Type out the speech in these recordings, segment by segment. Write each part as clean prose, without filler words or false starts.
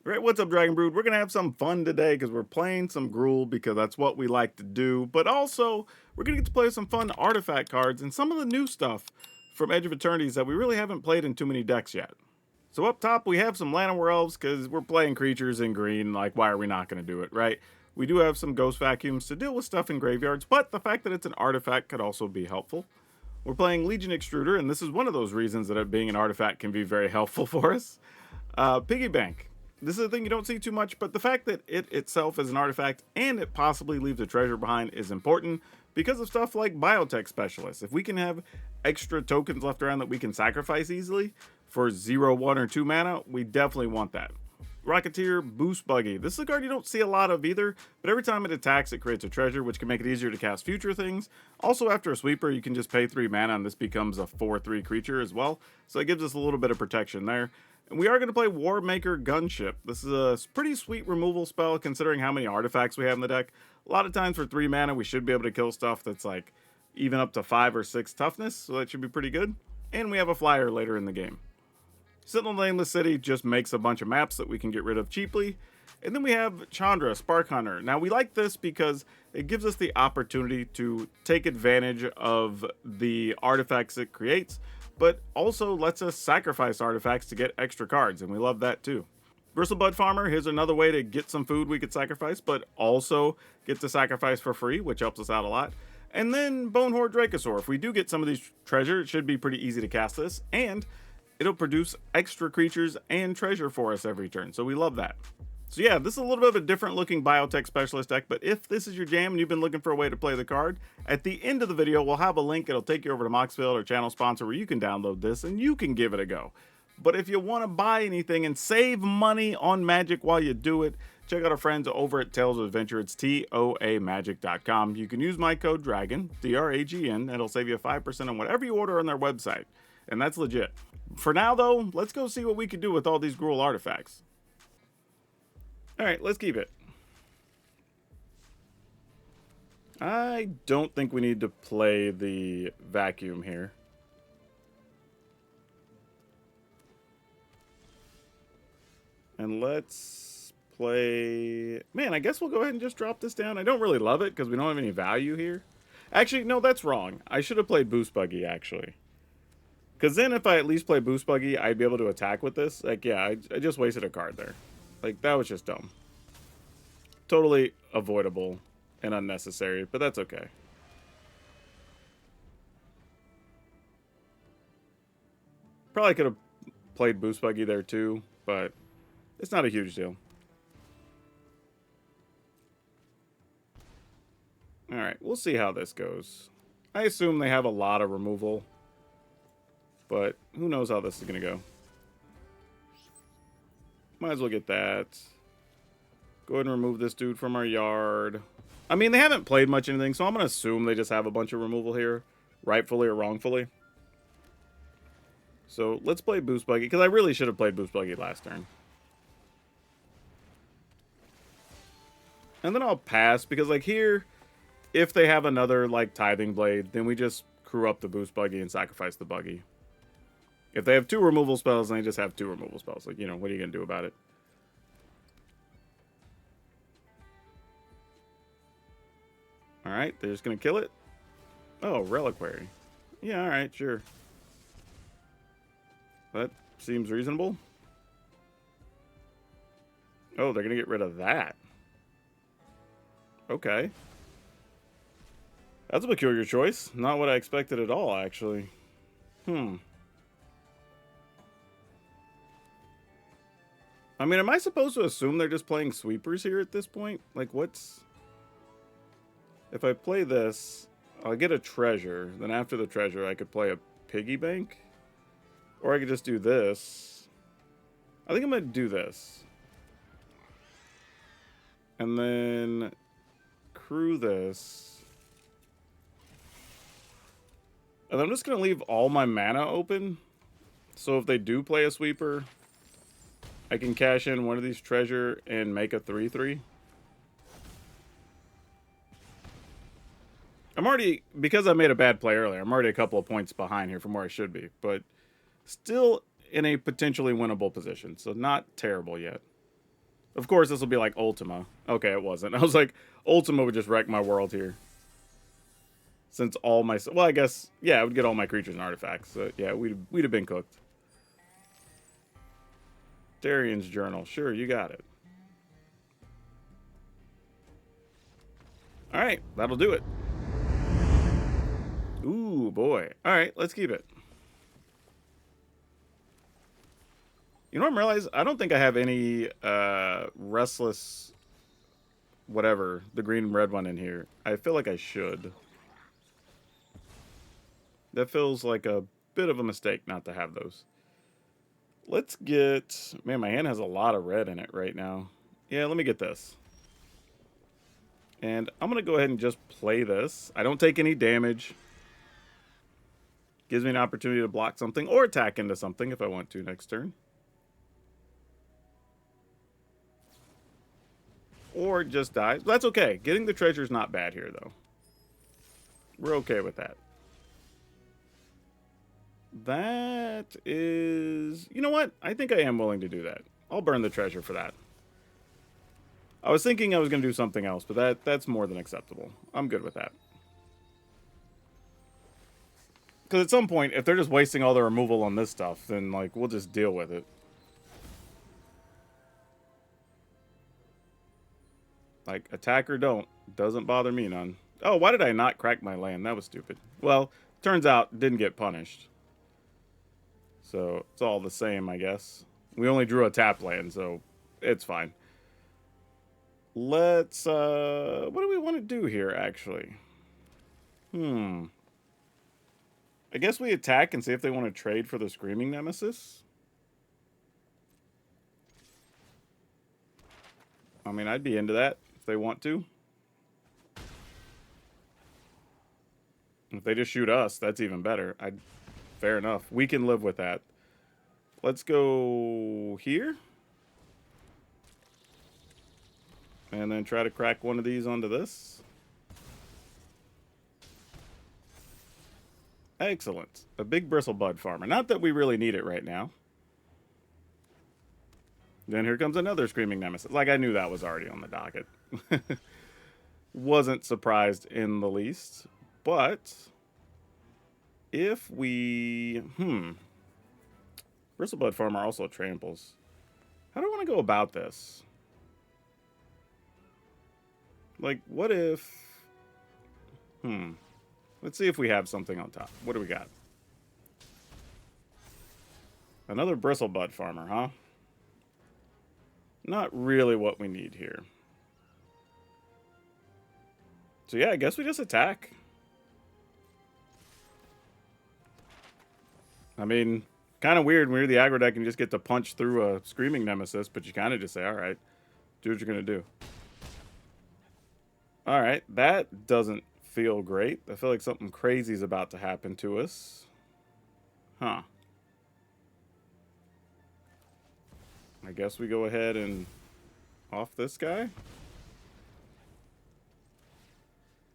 Right, what's up, Dragon Brood? We're going to have some fun today because we're playing some Gruul because that's what we like to do. But also, we're going to get to play some fun artifact cards and some of the new stuff from Edge of Eternities that we really haven't played in too many decks yet. So up top, we have some Llanowar Elves because we're playing creatures in green. Like, why are we not going to do it, right? We do have some Ghost Vacuums to deal with stuff in graveyards, but the fact that it's an artifact could also be helpful. We're playing Legion Extruder, and this is one of those reasons that it being an artifact can be very helpful for us. Piggy Bank. This is a thing you don't see too much, but the fact that it itself is an artifact and it possibly leaves a treasure behind is important because of stuff like Biotech Specialist. If we can have extra tokens left around that we can sacrifice easily for 0, 1, or 2 mana, we definitely want that. Rocketeer Boost Buggy. This is a card you don't see a lot of either, but every time it attacks, it creates a treasure, which can make it easier to cast future things. Also, after a sweeper, you can just pay 3 mana, and this becomes a 4/3 creature as well, so it gives us a little bit of protection there. And we are going to play Warmaker Gunship. This is a pretty sweet removal spell considering how many artifacts we have in the deck. A lot of times for 3 mana, we should be able to kill stuff that's like even up to 5 or 6 toughness, so that should be pretty good. And we have a flyer later in the game. Sentinel Nameless City just makes a bunch of maps that we can get rid of cheaply. And then we have Chandra, Spark Hunter. Now we like this because it gives us the opportunity to take advantage of the artifacts it creates, but also lets us sacrifice artifacts to get extra cards, and we love that too. Bristlebud Farmer, here's another way to get some food we could sacrifice, but also get to sacrifice for free, which helps us out a lot. And then Bonehorde Dracosaur. If we do get some of these treasure, it should be pretty easy to cast this, and it'll produce extra creatures and treasure for us every turn, so we love that. So yeah, this is a little bit of a different looking Biotech Specialist deck, but if this is your jam and you've been looking for a way to play the card, at the end of the video, we'll have a link. It'll take you over to Moxfield, our channel sponsor, where you can download this and you can give it a go. But if you want to buy anything and save money on Magic while you do it, check out our friends over at Tales of Adventure. It's toamagic.com. You can use my code DRAGON, D-R-A-G-N, and it'll save you 5% on whatever you order on their website. And that's legit. For now, though, let's go see what we can do with all these Gruul artifacts. Alright, let's keep it. I don't think we need to play the vacuum here. And let's play... Man, I guess we'll go ahead and just drop this down. I don't really love it because we don't have any value here. Actually, no, that's wrong. I should have played Boost Buggy, actually. Because then if I at least play Boost Buggy, I'd be able to attack with this. Like, yeah, I just wasted a card there. Like, that was just dumb. Totally avoidable and unnecessary, but that's okay. Probably could have played Boost Buggy there too, but it's not a huge deal. Alright, we'll see how this goes. I assume they have a lot of removal, but who knows how this is going to go. Might as well get that. Go ahead and remove this dude from our yard. I mean, they haven't played much anything, so I'm going to assume they just have a bunch of removal here. Rightfully or wrongfully. So, let's play Boost Buggy, because I really should have played Boost Buggy last turn. And then I'll pass, because, like, here, if they have another, like, Tithing Blade, then we just crew up the Boost Buggy and sacrifice the Buggy. If they have 2 removal spells, then they just have 2 removal spells. Like, you know, what are you going to do about it? Alright, they're just going to kill it? Oh, Reliquary. Yeah, alright, sure. That seems reasonable. Oh, they're going to get rid of that. Okay. That's a peculiar choice. Not what I expected at all, actually. I mean, am I supposed to assume they're just playing sweepers here at this point? Like, what's... If I play this, I'll get a treasure. Then after the treasure, I could play a piggy bank. Or I could just do this. I think I'm going to do this. And then crew this. And I'm just going to leave all my mana open. So if they do play a sweeper, I can cash in one of these treasure and make a 3/3. I'm already, because I made a bad play earlier, I'm already a couple of points behind here from where I should be. But still in a potentially winnable position. So not terrible yet. Of course, this will be like Ultima. Okay, it wasn't. I was like, Ultima would just wreck my world here. Since all my... Well, I guess, yeah, I would get all my creatures and artifacts. So, yeah, we'd have been cooked. Darian's Journal. Sure, you got it. Alright, that'll do it. Ooh, boy. Alright, let's keep it. You know what I'm realizing? I don't think I have any Restless... whatever, the green and red one in here. I feel like I should. That feels like a bit of a mistake not to have those. Let's get... Man, my hand has a lot of red in it right now. Yeah, let me get this. And I'm going to go ahead and just play this. I don't take any damage. Gives me an opportunity to block something or attack into something if I want to next turn. Or just die. That's okay. Getting the treasure is not bad here, though. We're okay with that. That is... You know what? I think I am willing to do that. I'll burn the treasure for that. I was thinking I was going to do something else, but that's more than acceptable. I'm good with that. Because at some point, if they're just wasting all their removal on this stuff, then, like, we'll just deal with it. Like, attack or don't. Doesn't bother me none. Oh, why did I not crack my land? That was stupid. Well, turns out, didn't get punished. So, it's all the same, I guess. We only drew a tap land, so it's fine. Let's, what do we want to do here, actually? I guess we attack and see if they want to trade for the Screaming Nemesis. I mean, I'd be into that if they want to. If they just shoot us, that's even better. Fair enough. We can live with that. Let's go here. And then try to crack one of these onto this. Excellent. A big bristlebud farmer. Not that we really need it right now. Then here comes another Screaming Nemesis. Like, I knew that was already on the docket. Wasn't surprised in the least. But if we... Bristlebud farmer also tramples. How do I want to go about this? Like, what if... Let's see if we have something on top. What do we got? Another Bristlebud farmer, huh? Not really what we need here. So yeah, I guess we just attack. I mean, kind of weird when you're the aggro deck and you just get to punch through a Screaming Nemesis, but you kind of just say, alright, do what you're going to do. Alright, that doesn't feel great. I feel like something crazy is about to happen to us. Huh. I guess we go ahead and off this guy.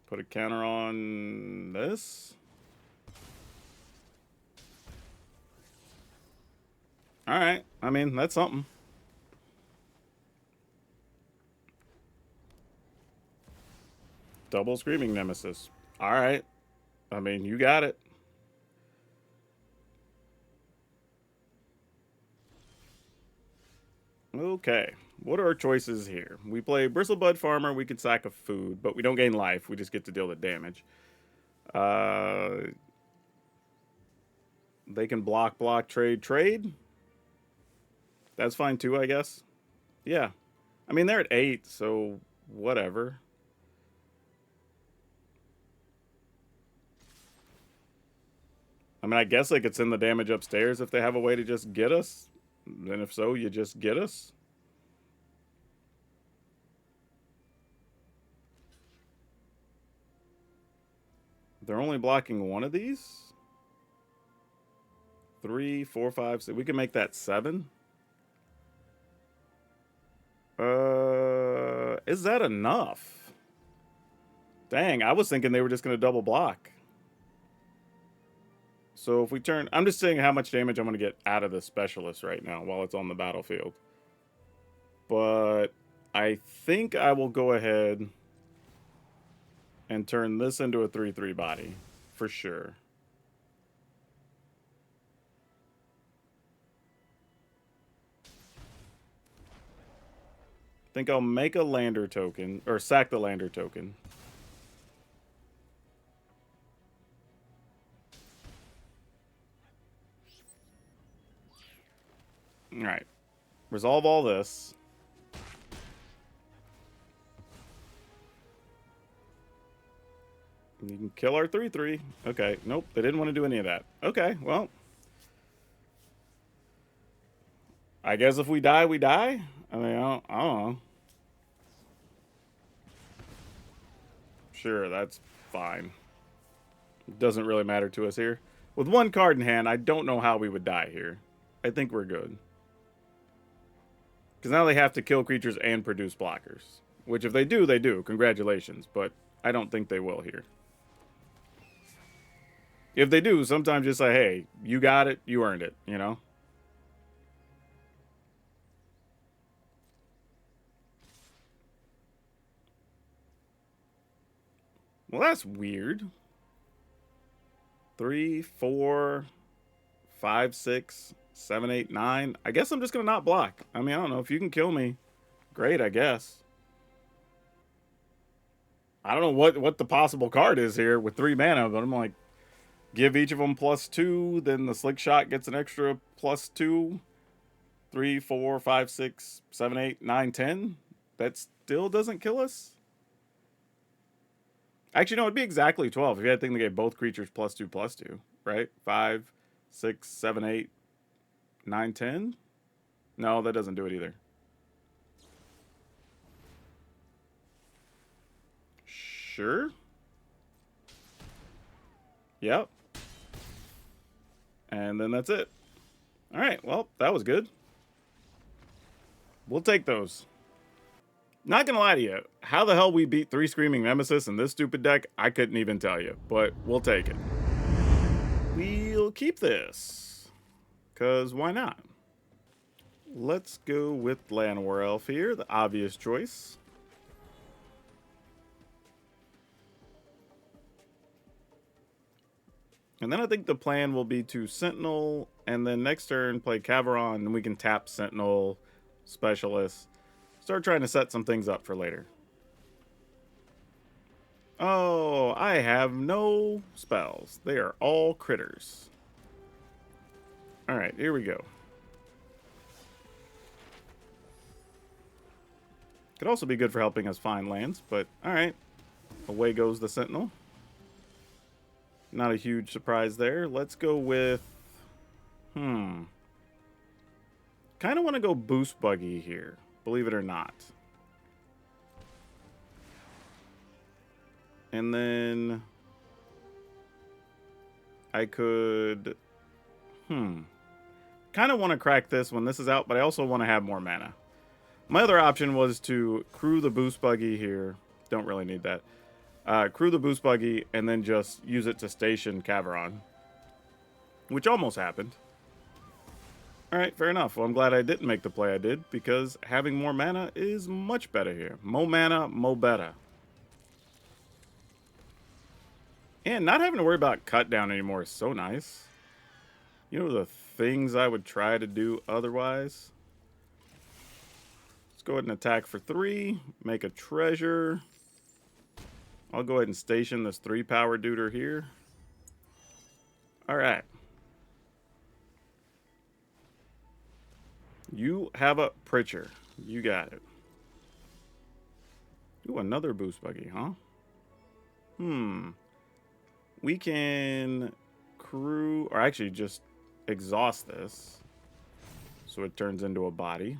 Put a counter on this. Alright, I mean, that's something. Double Screaming Nemesis. Alright. I mean, you got it. Okay, what are our choices here? We play Bristlebud Farmer, we can sack a food, but we don't gain life, we just get to deal the damage. They can block, trade. That's fine too, I guess. Yeah. I mean, they're at 8, so whatever. I mean, I guess they could send the damage upstairs if they have a way to just get us. And if so, you just get us. They're only blocking one of these. 3, 4, 5, 6. We can make that 7. Is that enough? Dang, I was thinking they were just going to double block. So if we turn... I'm just saying how much damage I'm going to get out of the Specialist right now while it's on the battlefield. But I think I will go ahead and turn this into a 3/3 body for sure. I think I'll make a lander token, or sack the lander token. Alright. Resolve all this. You can kill our 3/3. Okay, nope, they didn't want to do any of that. Okay, well. I guess if we die, we die? I mean, I don't know. Sure, that's fine. It doesn't really matter to us here. With one card in hand, I don't know how we would die here. I think we're good. Because now they have to kill creatures and produce blockers. Which if they do, they do. Congratulations. But I don't think they will here. If they do, sometimes just say, hey, you got it, you earned it, you know? Well, that's weird. 3, 4, 5, 6, 7, 8, 9. I guess I'm just going to not block. I mean, I don't know. If you can kill me, great, I guess. I don't know what the possible card is here with 3 mana, but I'm like, give each of them +2, then the slick shot gets an extra +2. 3, 4, 5, 6, 7, 8, 9, 10. That still doesn't kill us? Actually, no, it'd be exactly 12 if you had a thing that gave both creatures +2/+2, right? 5, 6, 7, 8, 9, 10? No, that doesn't do it either. Sure. Yep. And then that's it. Alright, well, that was good. We'll take those. Not gonna lie to you, how the hell we beat 3 Screaming Nemesis in this stupid deck, I couldn't even tell you, but we'll take it. We'll keep this, because why not? Let's go with Llanowar Elf here, the obvious choice. And then I think the plan will be to Sentinel, and then next turn play Caveron, and we can tap Sentinel, Specialist. Start trying to set some things up for later. Oh, I have no spells. They are all critters. Alright, here we go. Could also be good for helping us find lands, but alright. Away goes the Sentinel. Not a huge surprise there. Let's go with... Kind of want to go Boost Buggy here, believe it or not. And then... I could... Kind of want to crack this when this is out, but I also want to have more mana. My other option was to crew the Boost Buggy here. Don't really need that. Crew the Boost Buggy and then just use it to station Caveron. Which almost happened. Alright, fair enough. Well, I'm glad I didn't make the play I did, because having more mana is much better here. Mo mana, mo better. And not having to worry about cut down anymore is so nice. You know the things I would try to do otherwise? Let's go ahead and attack for 3. Make a treasure. I'll go ahead and station this 3-power duder here. Alright. You have a Pritcher. You got it. Ooh, another Boost Buggy, huh? We can crew, or actually just exhaust this, so it turns into a body.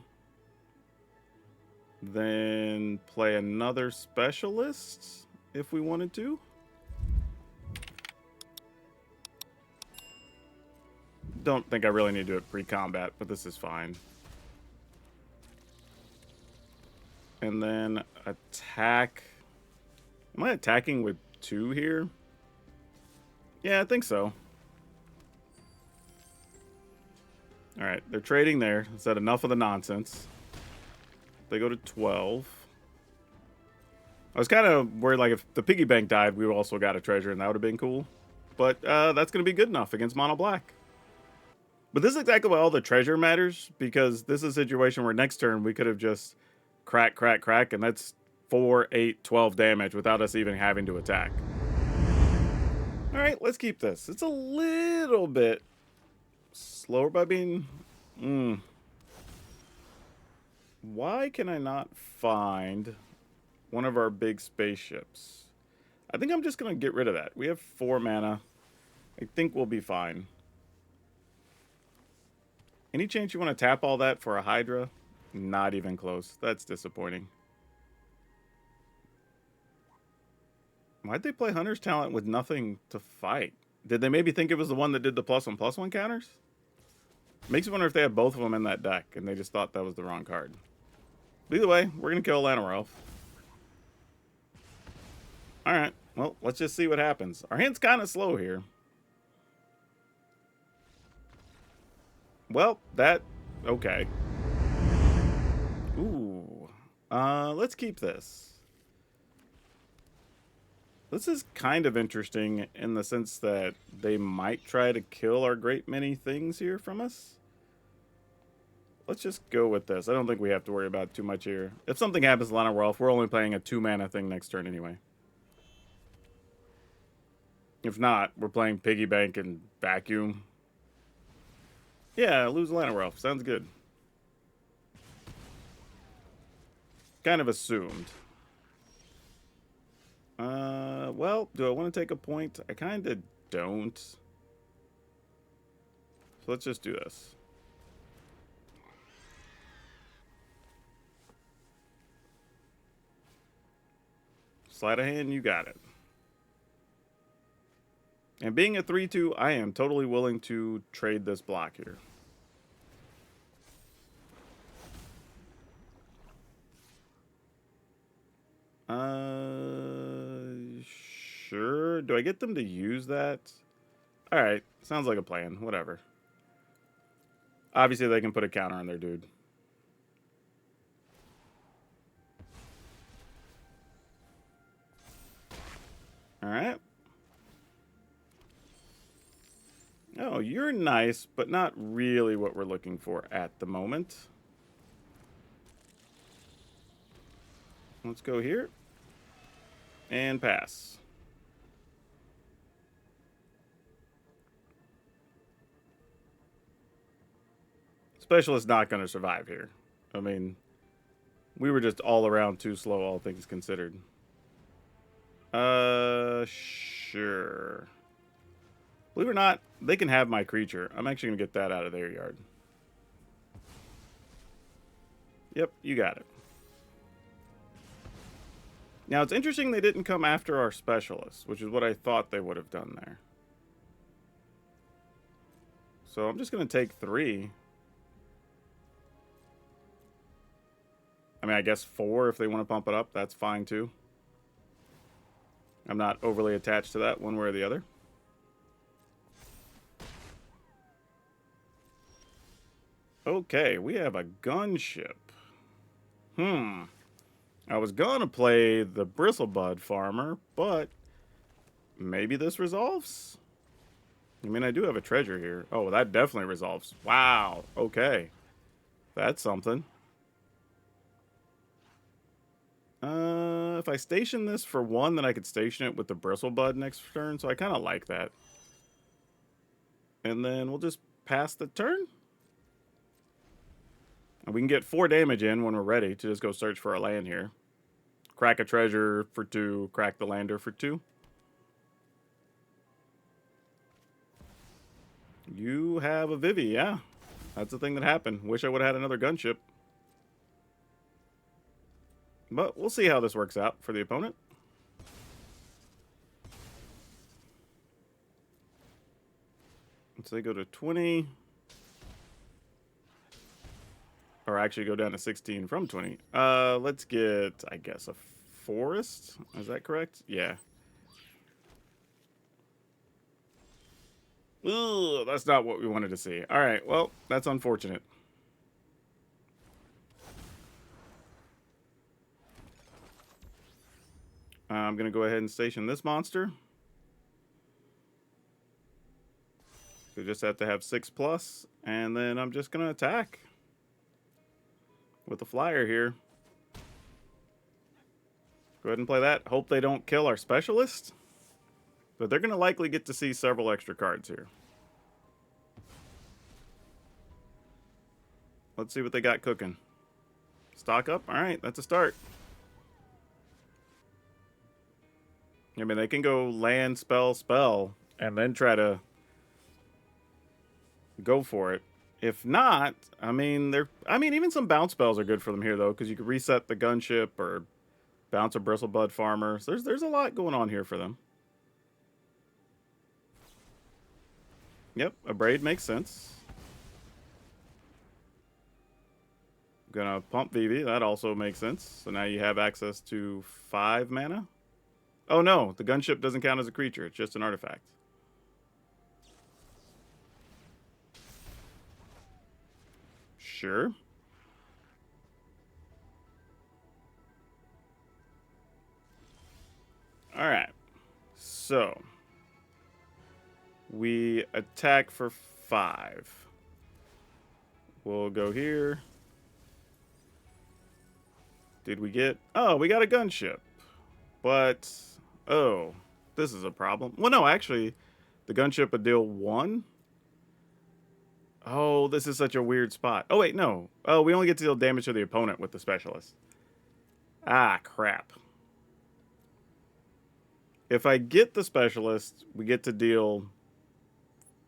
Then play another Specialist, if we wanted to. Don't think I really need to do it pre-combat, but this is fine. And then attack. Am I attacking with 2 here? Yeah, I think so. Alright, they're trading there. Is that enough of the nonsense? They go to 12. I was kind of worried, like, if the piggy bank died, we also got a treasure, and that would have been cool. But that's going to be good enough against mono black. But this is exactly why all the treasure matters, because this is a situation where next turn we could have just crack, and that's 4, 8, 12 damage without us even having to attack. All right, let's keep this. It's a little bit slower by being... Why can I not find one of our big spaceships? I think I'm just going to get rid of that. We have 4 mana. I think we'll be fine. Any chance you want to tap all that for a Hydra? Not even close. That's disappointing. Why'd they play Hunter's Talent with nothing to fight? Did they maybe think it was the one that did the +1/+1 counters? Makes me wonder if they have both of them in that deck and they just thought that was the wrong card. But either way, we're going to kill Llanowar. Alright, well, let's just see what happens. Our hand's kind of slow here. Well, okay. Ooh. Let's keep this. This is kind of interesting in the sense that they might try to kill our great many things here from us. Let's just go with this. I don't think we have to worry about too much here. If something happens to Llanowar, we're only playing a 2-mana thing next turn anyway. If not, we're playing Piggy Bank and Vacuum. Yeah, lose Llanowar. Sounds good. Kind of assumed. Well, do I want to take a point? I kind of don't. So let's just do this. Sleight of hand, you got it. And being a 3/2, I am totally willing to trade this block here. Sure. Do I get them to use that? Alright, sounds like a plan. Whatever. Obviously, they can put a counter on their dude. Alright. Oh, you're nice, but not really what we're looking for at the moment. Let's go here. And pass. Specialist not going to survive here. I mean, we were just all around too slow, all things considered. Sure. Believe it or not, they can have my creature. I'm actually going to get that out of their yard. Yep, you got it. Now, it's interesting they didn't come after our Specialist, which is what I thought they would have done there. So I'm just going to take 3. I mean, I guess 4 if they want to pump it up. That's fine, too. I'm not overly attached to that one way or the other. Okay, we have a gunship. I was gonna play the Bristlebud Farmer, but maybe this resolves? I mean, I do have a treasure here. Oh, that definitely resolves. Wow, okay. That's something. If I station this for 1, then I could station it with the Bristlebud next turn, so I kind of like that. And then we'll just pass the turn. And we can get 4 damage in when we're ready to just go search for our land here. Crack a treasure for 2, crack the lander for 2. You have a Vivi, yeah. That's the thing that happened. Wish I would have had another gunship. But we'll see how this works out for the opponent. So they go to 20. Or actually go down to 16 from 20. Let's get, I guess, a forest. Is that correct? Yeah. Ugh, that's not what we wanted to see. All right, well, that's unfortunate. I'm going to go ahead and station this monster. We just have to have 6+, and then I'm just going to attack with the flyer here. Go ahead and play that. Hope they don't kill our specialist. But they're going to likely get to see several extra cards here. Let's see what they got cooking. Stock up? Alright, that's a start. I mean, they can go land, spell, and then try to go for it. If not, I mean, even some bounce spells are good for them here, though, because you can reset the gunship or bounce a Bristlebud Farmer. So there's a lot going on here for them. Yep, a Braid makes sense. Gonna pump Vivi. That also makes sense. So now you have access to 5 mana. Oh no, the gunship doesn't count as a creature. It's just an artifact. Sure. Alright. So we attack for 5. We'll go here. Did we get... Oh, we got a gunship. But... Oh, this is a problem. Well, no, actually, the gunship would deal 1. Oh, this is such a weird spot. Oh, wait, no. Oh, we only get to deal damage to the opponent with the specialist. Ah, crap. If I get the specialist, we get to deal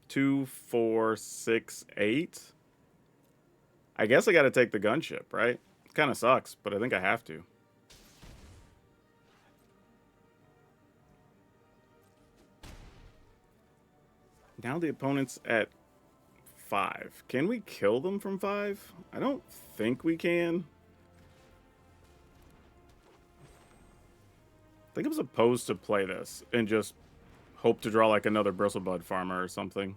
2, 4, 6, 8. I guess I got to take the gunship, right? It kind of sucks, but I think I have to. Now the opponent's at 5. Can we kill them from 5? I don't think we can. I think I'm supposed to play this and just hope to draw like another Bristlebud Farmer or something.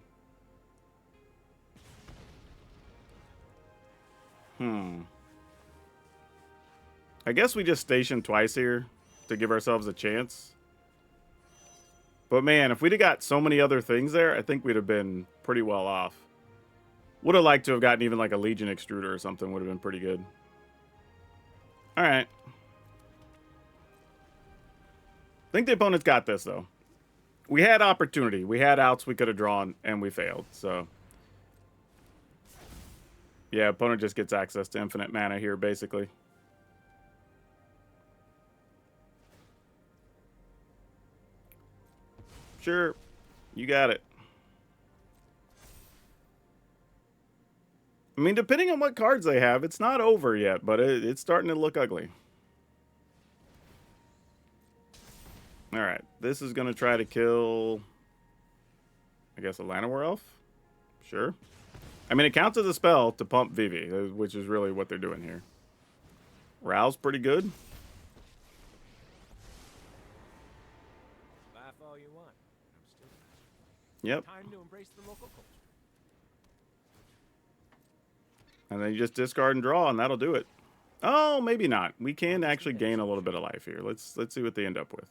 I guess we just station twice here to give ourselves a chance. But man, if we'd have got so many other things there, I think we'd have been pretty well off. Would have liked to have gotten even like a Legion Extruder or something. Would have been pretty good. Alright. I think the opponent's got this, though. We had opportunity. We had outs we could have drawn, and we failed. So, yeah, opponent just gets access to infinite mana here, basically. Sure. You got it. I mean, depending on what cards they have, it's not over yet, but it's starting to look ugly. Alright, this is going to try to kill, I guess, a Llanowar Elf? Sure. I mean, it counts as a spell to pump Vivi, which is really what they're doing here. Rouse pretty good. Laugh all you want. I'm still... Yep. Time to embrace the local culture. And then you just discard and draw, and that'll do it. Oh, maybe not. We can actually gain a little bit of life here. Let's see what they end up with.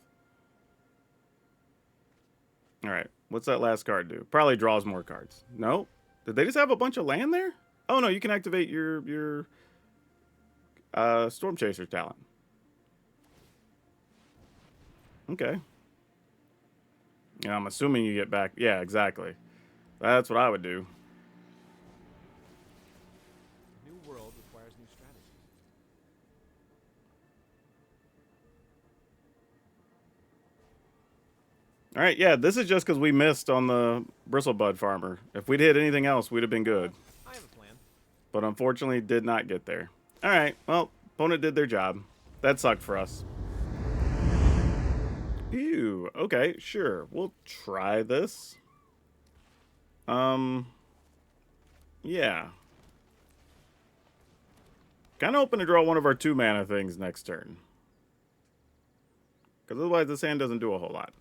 All right, what's that last card do? Probably draws more cards. No? Did they just have a bunch of land there? Oh, no, you can activate your Storm Chaser talent. Okay. Yeah, I'm assuming you get back. Yeah, exactly. That's what I would do. New world requires new strategies. All right, yeah, this is just because we missed on the Bristlebud Farmer. If we'd hit anything else, we'd have been good. I have a plan. But unfortunately, did not get there. All right, well, opponent did their job. That sucked for us. Ew, okay, sure. We'll try this. Yeah. Kind of hoping to draw one of our 2 mana things next turn. Because otherwise this hand doesn't do a whole lot.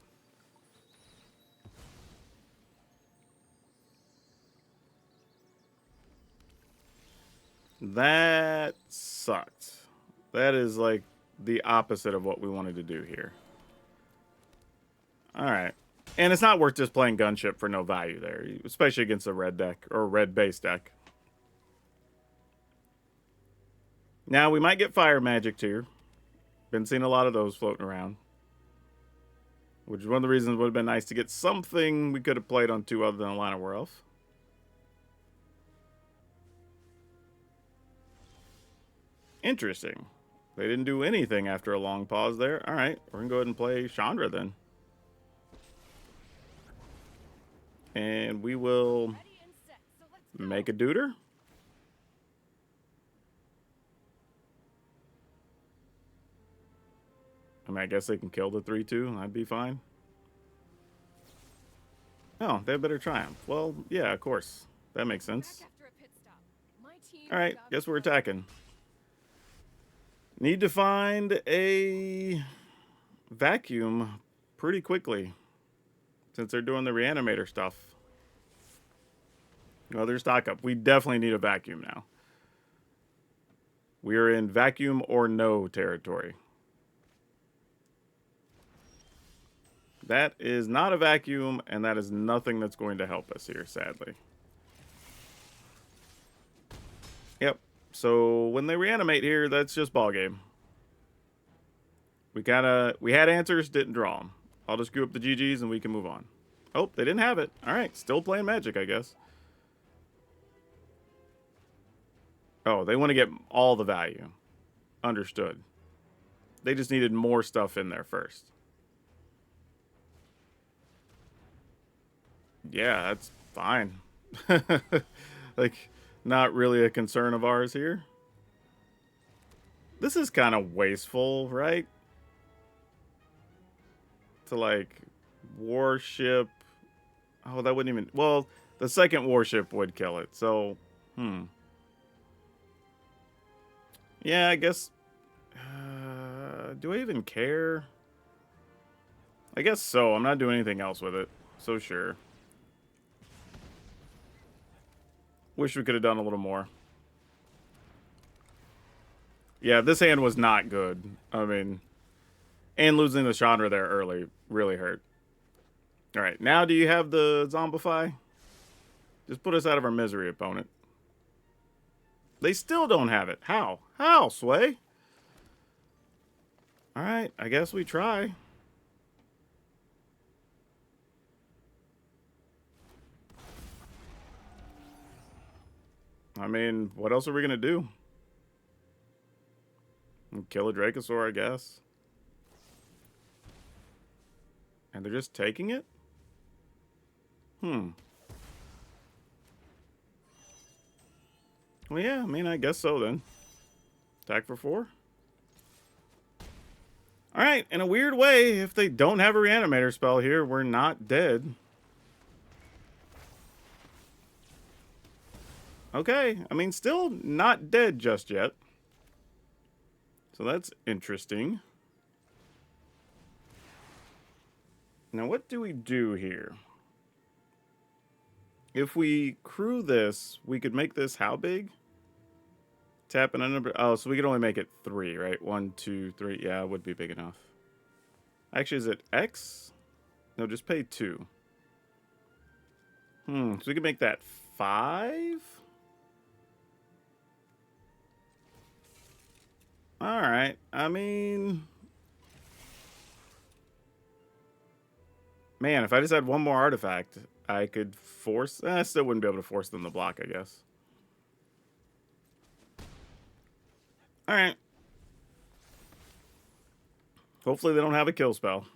That sucked. That is like the opposite of what we wanted to do here. All right. And it's not worth just playing Gunship for no value there, especially against a red deck or red base deck. Now, we might get Fire Magic here. Been seeing a lot of those floating around. Which is one of the reasons it would have been nice to get something we could have played on 2 other than a Line of Werewolf. Interesting. They didn't do anything after a long pause there. All right, we're going to go ahead and play Chandra then. And we will make a Deuter. I mean, I guess they can kill the 3-2. That'd be fine. Oh, they have better Triumph. Well, yeah, of course. That makes sense. All right, guess we're attacking. Need to find a vacuum pretty quickly, since they're doing the Reanimator stuff. Well, they're stock up. We definitely need a vacuum now. We are in vacuum or no territory. That is not a vacuum, and that is nothing that's going to help us here, sadly. Yep. So when they reanimate here, that's just ball game. We had answers, didn't draw them. I'll just queue up the GGs and we can move on. Oh, they didn't have it. All right, still playing Magic, I guess. Oh, they want to get all the value. Understood. They just needed more stuff in there first. Yeah, that's fine. Like, not really a concern of ours here. This is kind of wasteful, right? To, like, warship. Oh, that wouldn't even... Well, the second warship would kill it, so... Yeah, I guess... do I even care? I guess so. I'm not doing anything else with it. So sure. Wish we could have done a little more. Yeah, this hand was not good. I mean... And losing the Chandra there early really hurt. Alright, now do you have the Zombify? Just put us out of our misery, opponent. They still don't have it. How? How, Sway? Alright, I guess we try. I mean, what else are we going to do? Kill a Dracosaur, I guess. And they're just taking it? Well, yeah, I mean, I guess so then. Attack for 4. Alright, in a weird way, if they don't have a Reanimator spell here, we're not dead. Okay, I mean, still not dead just yet. So that's interesting. Now, what do we do here? If we crew this, we could make this how big? Tap and a number. Oh, so we could only make it 3, right? 1, 2, 3. Yeah, it would be big enough. Actually, is it X? No, just pay 2. So we could make that 5? Alright, I mean... Man, if I just had one more artifact, I could force... I still wouldn't be able to force them to block, I guess. Alright. Hopefully they don't have a kill spell.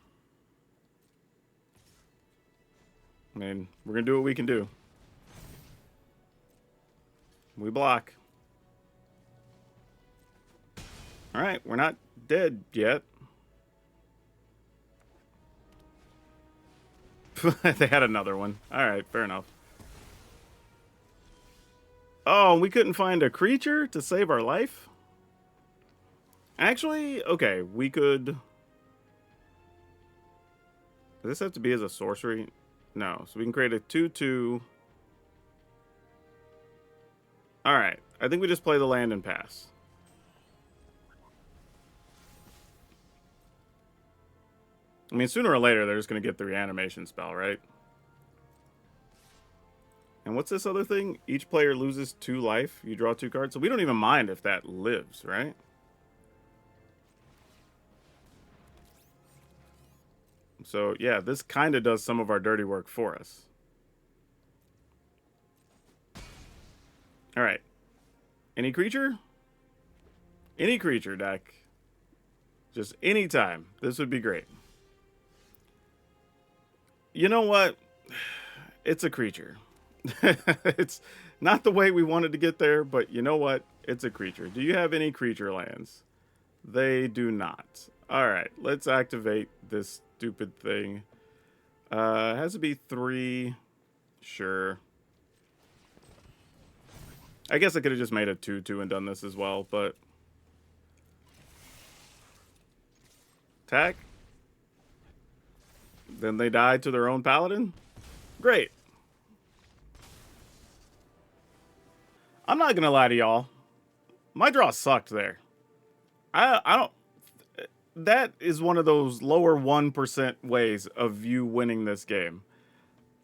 I mean, we're going to do what we can do. We block. Alright, we're not dead yet. They had another one. Alright, fair enough. Oh, we couldn't find a creature to save our life? Actually, okay, we could... Does this have to be as a sorcery? No, so we can create a 2/2. Alright, I think we just play the land and pass. I mean, sooner or later, they're just going to get the reanimation spell, right? And what's this other thing? Each player loses 2 life. You draw 2 cards. So we don't even mind if that lives, right? So, yeah, this kind of does some of our dirty work for us. All right. Any creature? Any creature deck. Just any time. This would be great. You know what? It's a creature. It's not the way we wanted to get there, but you know what? It's a creature. Do you have any creature lands? They do not. All right, let's activate this stupid thing. It has to be 3. Sure. I guess I could have just made a 2/2 and done this as well, but... Attack. Then they die to their own paladin? Great. I'm not gonna lie to y'all. My draw sucked there. I don't... That is one of those lower 1% ways of you winning this game.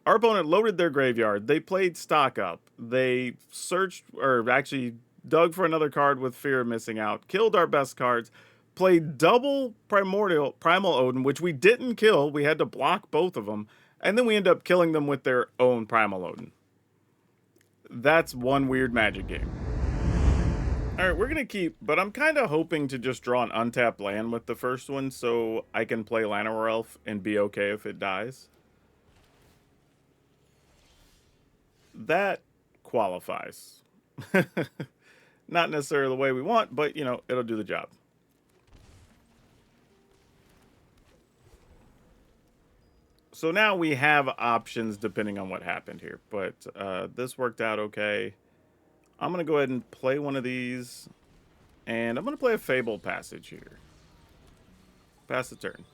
Our opponent loaded their graveyard. They played stock up. They searched, or actually dug for another card with fear of missing out. Killed our best cards. Played double Primal Odin, which we didn't kill. We had to block both of them. And then we end up killing them with their own Primal Odin. That's one weird Magic game. Alright, we're going to keep, but I'm kind of hoping to just draw an untapped land with the first one so I can play Llanowar Elf and be okay if it dies. That qualifies. Not necessarily the way we want, but, you know, it'll do the job. So now we have options depending on what happened here, but this worked out okay. I'm going to go ahead and play one of these, and I'm going to play a Fable Passage here. Pass the turn.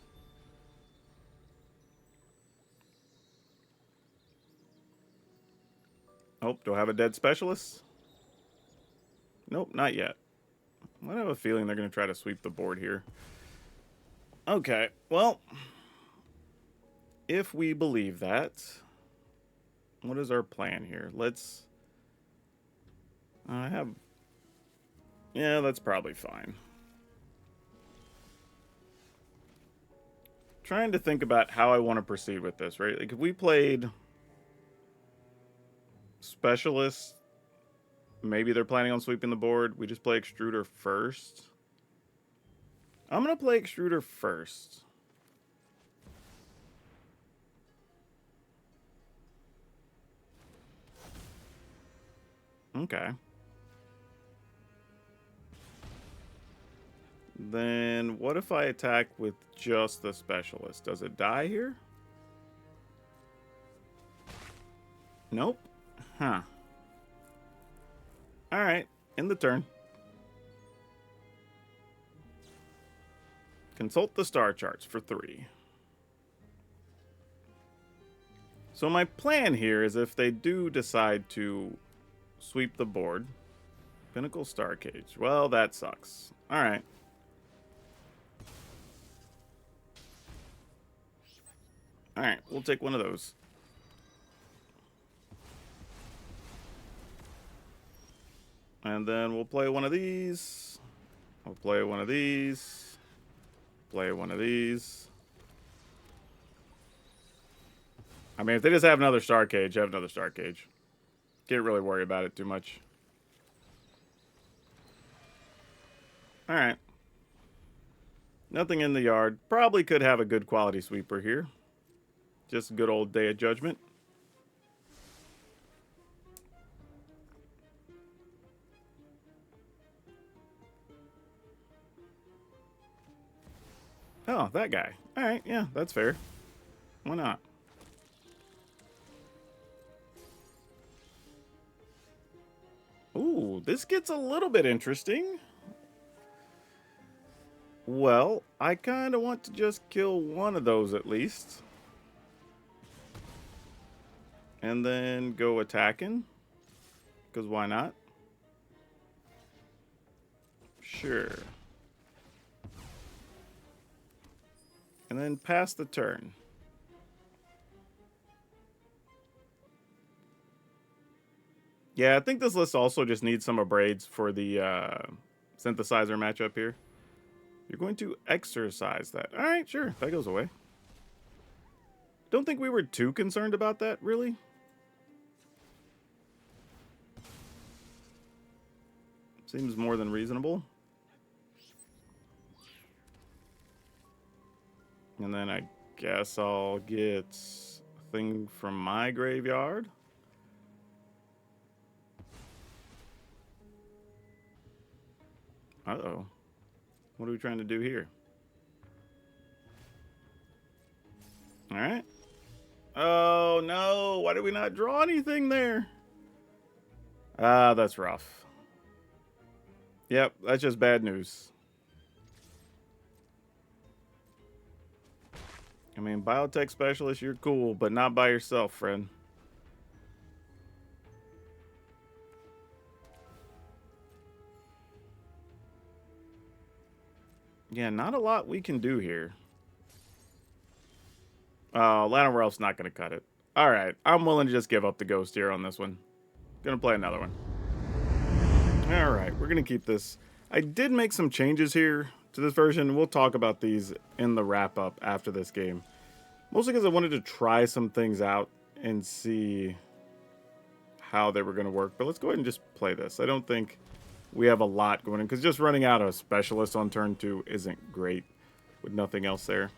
Oh, do I have a dead specialist? Nope, not yet. I have a feeling they're going to try to sweep the board here. Okay, well, if we believe that, what is our plan here? Let's... Yeah, that's probably fine. Trying to think about how I want to proceed with this, right? Like, if we played Specialist, maybe they're planning on sweeping the board. We just play Extruder first. I'm going to play Extruder first. Okay. Then what if I attack with just the Specialist? Does it die here? Nope. Huh. Alright, end the turn. Consult the star charts for 3. So my plan here is if they do decide to sweep the board. Pinnacle Star Cage. Well, that sucks. Alright. Alright, we'll take one of those. And then we'll play one of these. We'll play one of these. Play one of these. I mean, if they just have another Star Cage, have another Star Cage. Can't really worry about it too much. Alright. Nothing in the yard. Probably could have a good quality sweeper here. Just a good old Day of Judgment. Oh, that guy. Alright, yeah, that's fair. Why not? Ooh, this gets a little bit interesting. Well, I kind of want to just kill one of those at least. And then go attacking. Because why not? Sure. And then pass the turn. Yeah, I think this list also just needs some abrades for the synthesizer matchup here. You're going to exercise that. All right, sure. That goes away. Don't think we were too concerned about that, really. Seems more than reasonable. And then I guess I'll get a thing from my graveyard. Uh-oh. What are we trying to do here? All right. Oh, no. Why did we not draw anything there? Ah, that's rough. Yep, that's just bad news. I mean, Biotech Specialist, you're cool, but not by yourself, friend. Yeah, not a lot we can do here. Oh, Llanowar Elf's not going to cut it. All right, I'm willing to just give up the ghost here on this one. Gonna play another one. All right, we're going to keep this. I did make some changes here to this version. We'll talk about these in the wrap-up after this game. Mostly because I wanted to try some things out and see how they were going to work. But let's go ahead and just play this. I don't think we have a lot going in, because just running out a specialist on turn 2 isn't great with nothing else there.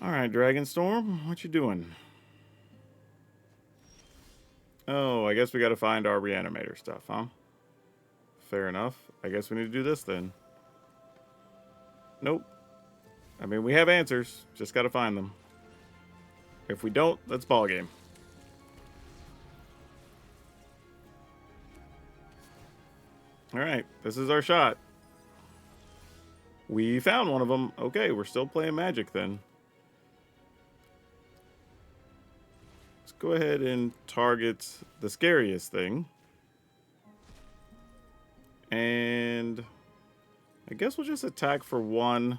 All right, Dragonstorm, what you doing? Oh, I guess we got to find our Reanimator stuff, huh? Fair enough. I guess we need to do this then. Nope. I mean, we have answers. Just got to find them. If we don't, that's ball game. All right, this is our shot. We found one of them. Okay, we're still playing Magic then. Let's go ahead and target the scariest thing. And I guess we'll just attack for 1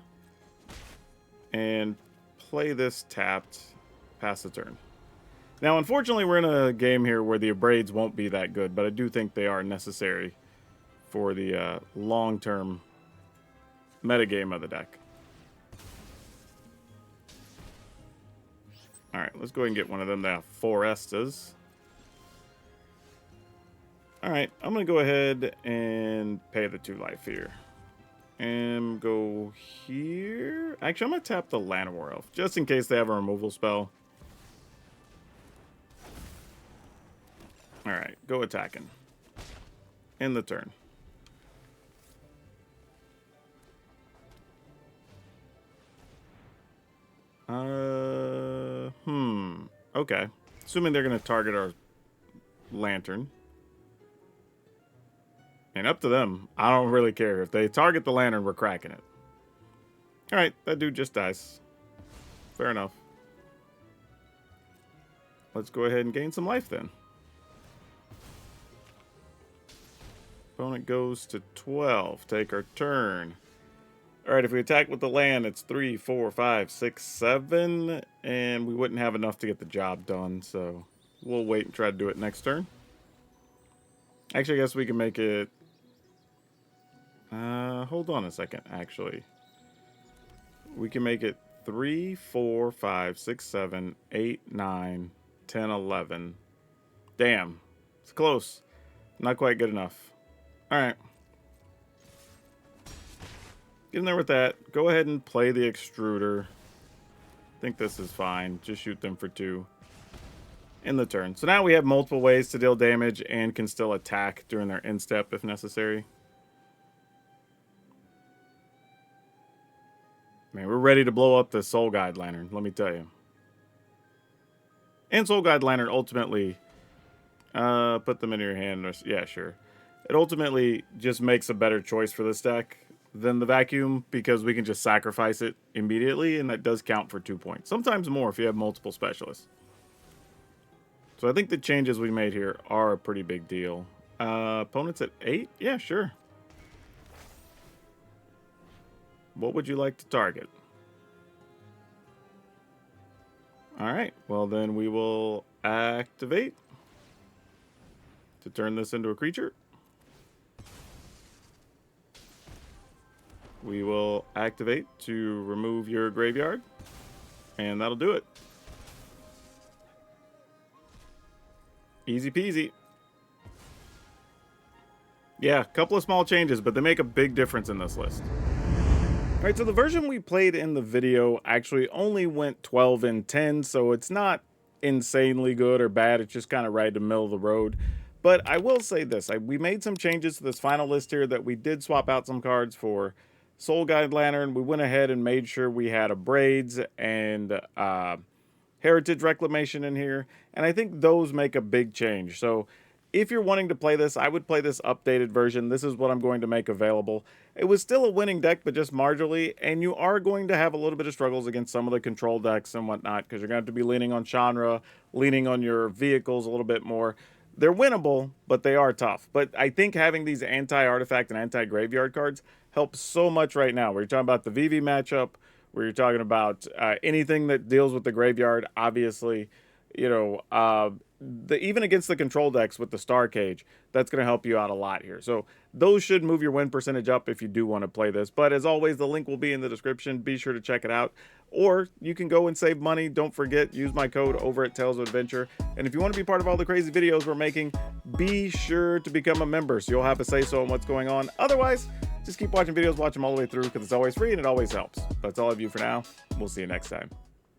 and play this tapped, pass the turn. Now, unfortunately, we're in a game here where the abrades won't be that good, but I do think they are necessary for the long-term metagame of the deck. All right, let's go ahead and get one of them now. 4 Estas. All right, I'm going to go ahead and pay the 2 life here. And go here. Actually, I'm going to tap the Llanowar Elf, just in case they have a removal spell. All right, go attacking. End the turn. Okay. Assuming they're going to target our Lantern. And up to them. I don't really care. If they target the Lantern, we're cracking it. Alright, that dude just dies. Fair enough. Let's go ahead and gain some life then. Opponent goes to 12. Take our turn. Alright, if we attack with the land, it's 3, 4, 5, 6, 7. And we wouldn't have enough to get the job done, so we'll wait and try to do it next turn. Actually, I guess we can make it... hold on a second, actually. We can make it 3, 4, 5, 6, 7, 8, 9, 10, 11. Damn. It's close. Not quite good enough. Alright. Get in there with that. Go ahead and play the Extruder. I think this is fine. Just shoot them for 2. In the turn. So now we have multiple ways to deal damage and can still attack during their end step if necessary. Man, we're ready to blow up the Soul Guide Lantern, let me tell you. And Soul Guide Lantern ultimately... put them in your hand. Yeah, sure. It ultimately just makes a better choice for this deck than the Vacuum, because we can just sacrifice it immediately, and that does count for 2 points. Sometimes more if you have multiple specialists. So I think the changes we made here are a pretty big deal. Opponents at 8? Yeah, sure. What would you like to target? All right, well then we will activate to turn this into a creature. We will activate to remove your graveyard, and that'll do it. Easy peasy. Yeah, a couple of small changes, but they make a big difference in this list. All right, so the version we played in the video actually only went 12 and 10, so it's not insanely good or bad. It's just kind of right in the middle of the road. But I will say this, we made some changes to this final list here that we did swap out some cards for Soul Guide Lantern. We went ahead and made sure we had a Braids and Heritage Reclamation in here, and I think those make a big change. So if you're wanting to play this, I would play this updated version. This is what I'm going to make available. It was still a winning deck, but just marginally, and you are going to have a little bit of struggles against some of the control decks and whatnot, because you're going to have to be leaning on Chandra, leaning on your vehicles a little bit more. They're winnable, but they are tough. But I think having these anti-artifact and anti-graveyard cards helps so much right now. We're talking about the Vivi matchup, where you're talking about anything that deals with the graveyard, obviously, you know, even against the control decks with the Star Cage, that's going to help you out a lot here. So those should move your win percentage up if you do want to play this. But as always, the link will be in the description. Be sure to check it out. Or you can go and save money. Don't forget, use my code over at Tales of Adventure. And if you want to be part of all the crazy videos we're making, be sure to become a member so you'll have a say-so on what's going on. Otherwise, just keep watching videos, watch them all the way through, because it's always free and it always helps. That's all I have you for now. We'll see you next time.